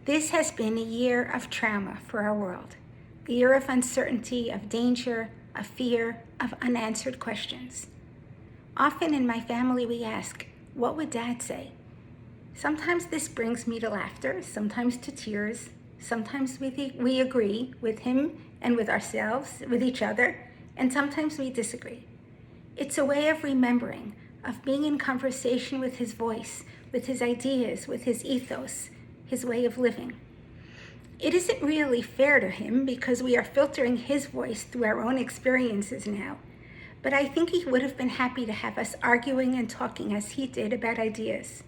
This has been a year of trauma for our world, a year of uncertainty, of danger, of fear, of unanswered questions. Often in my family we ask, what would Dad say? Sometimes this brings me to laughter, sometimes to tears, sometimes we agree with him and with ourselves, with each other, and sometimes we disagree. It's a way of remembering, of being in conversation with his voice, with his ideas, with his ethos, his way of living. It isn't really fair to him because we are filtering his voice through our own experiences now, but I think he would have been happy to have us arguing and talking as he did about ideas.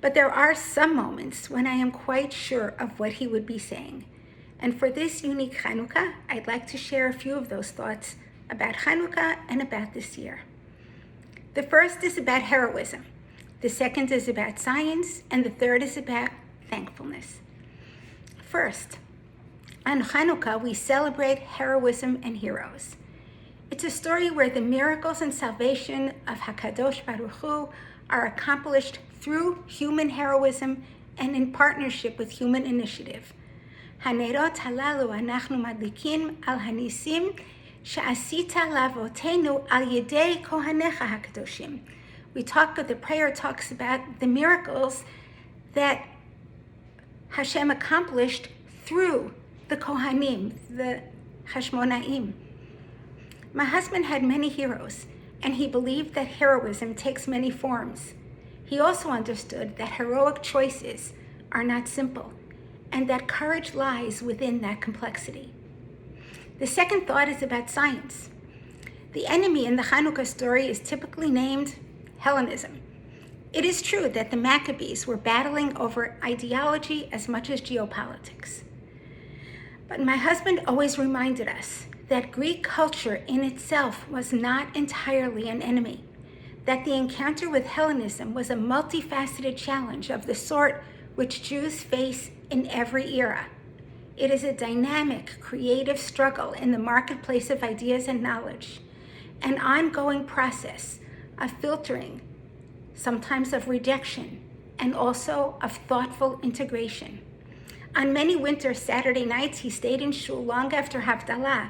But there are some moments when I am quite sure of what he would be saying. And for this unique Hanukkah, I'd like to share a few of those thoughts about Hanukkah and about this year. The first is about heroism. The second is about science. And the third is about thankfulness. First, on Hanukkah, we celebrate heroism and heroes. It's a story where the miracles and salvation of HaKadosh Baruch Hu are accomplished through human heroism and in partnership with human initiative. Hanerot halalu anachnu madlikin al hanisim she'asita lavotenu al yedei kohanecha hakadoshim. The prayer talks about the miracles that Hashem accomplished through the Kohanim, the Hashmonaim. My husband had many heroes, and he believed that heroism takes many forms. He also understood that heroic choices are not simple, and that courage lies within that complexity. The second thought is about science. The enemy in the Hanukkah story is typically named Hellenism. It is true that the Maccabees were battling over ideology as much as geopolitics. But my husband always reminded us that Greek culture in itself was not entirely an enemy, that the encounter with Hellenism was a multifaceted challenge of the sort which Jews face in every era. It is a dynamic, creative struggle in the marketplace of ideas and knowledge, an ongoing process of filtering, sometimes of rejection, and also of thoughtful integration. On many winter Saturday nights, he stayed in shul long after Havdalah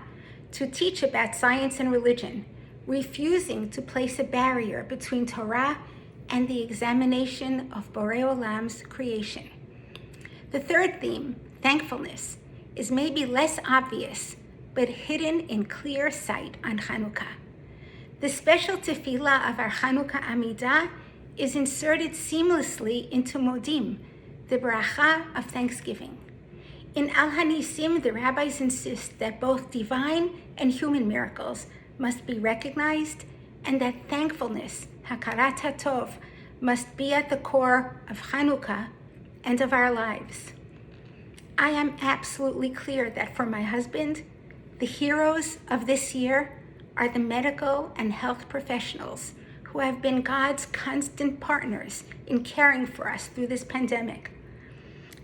to teach about science and religion, refusing to place a barrier between Torah and the examination of Borei Olam's creation. The third theme, thankfulness, is maybe less obvious, but hidden in clear sight on Hanukkah. The special tefillah of our Hanukkah Amidah is inserted seamlessly into Modim, the bracha of thanksgiving. In Al Hanisim, the rabbis insist that both divine and human miracles must be recognized and that thankfulness, hakarat hatov, must be at the core of Hanukkah and of our lives. I am absolutely clear that for my husband, the heroes of this year are the medical and health professionals who have been God's constant partners in caring for us through this pandemic.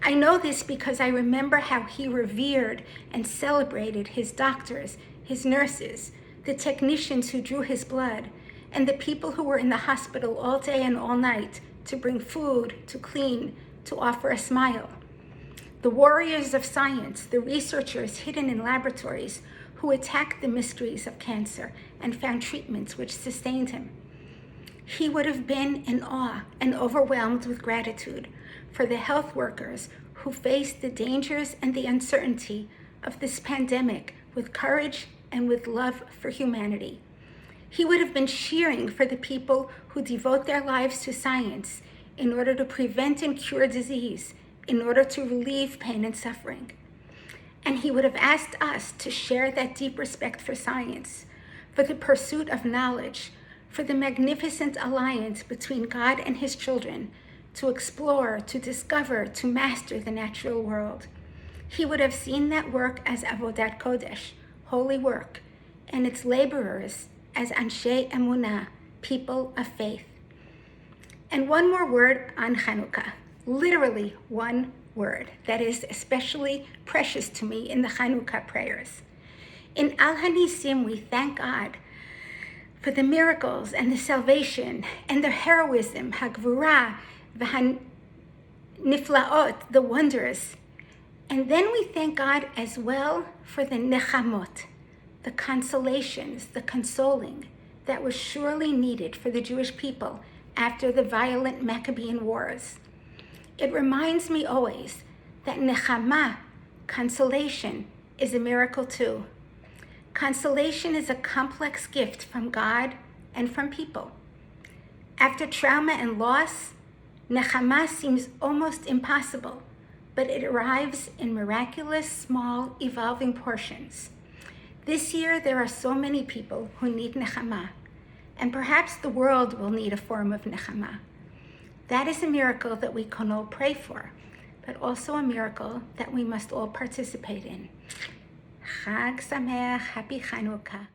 I know this because I remember how he revered and celebrated his doctors, his nurses, the technicians who drew his blood, and the people who were in the hospital all day and all night to bring food, to clean, to offer a smile. The warriors of science, the researchers hidden in laboratories who attacked the mysteries of cancer and found treatments which sustained him. He would have been in awe and overwhelmed with gratitude for the health workers who faced the dangers and the uncertainty of this pandemic with courage and with love for humanity. He would have been cheering for the people who devote their lives to science in order to prevent and cure disease, in order to relieve pain and suffering. And he would have asked us to share that deep respect for science, for the pursuit of knowledge, for the magnificent alliance between God and his children, to explore, to discover, to master the natural world. He would have seen that work as avodat kodesh, holy work, and its laborers as anshe emunah, people of faith. And one more word on Hanukkah, literally one word that is especially precious to me in the Hanukkah prayers. In Al Hanisim, we thank God for the miracles and the salvation and the heroism, hagvura, niflaot, the wonders. And then we thank God as well for the nechamot, the consolations, the consoling that was surely needed for the Jewish people after the violent Maccabean wars. It reminds me always that nechama, consolation, is a miracle too. Consolation is a complex gift from God and from people. After trauma and loss, nechama seems almost impossible, but it arrives in miraculous, small, evolving portions. This year, there are so many people who need nechama, and perhaps the world will need a form of nechama. That is a miracle that we can all pray for, but also a miracle that we must all participate in. Chag Sameach, Happy Chanukah.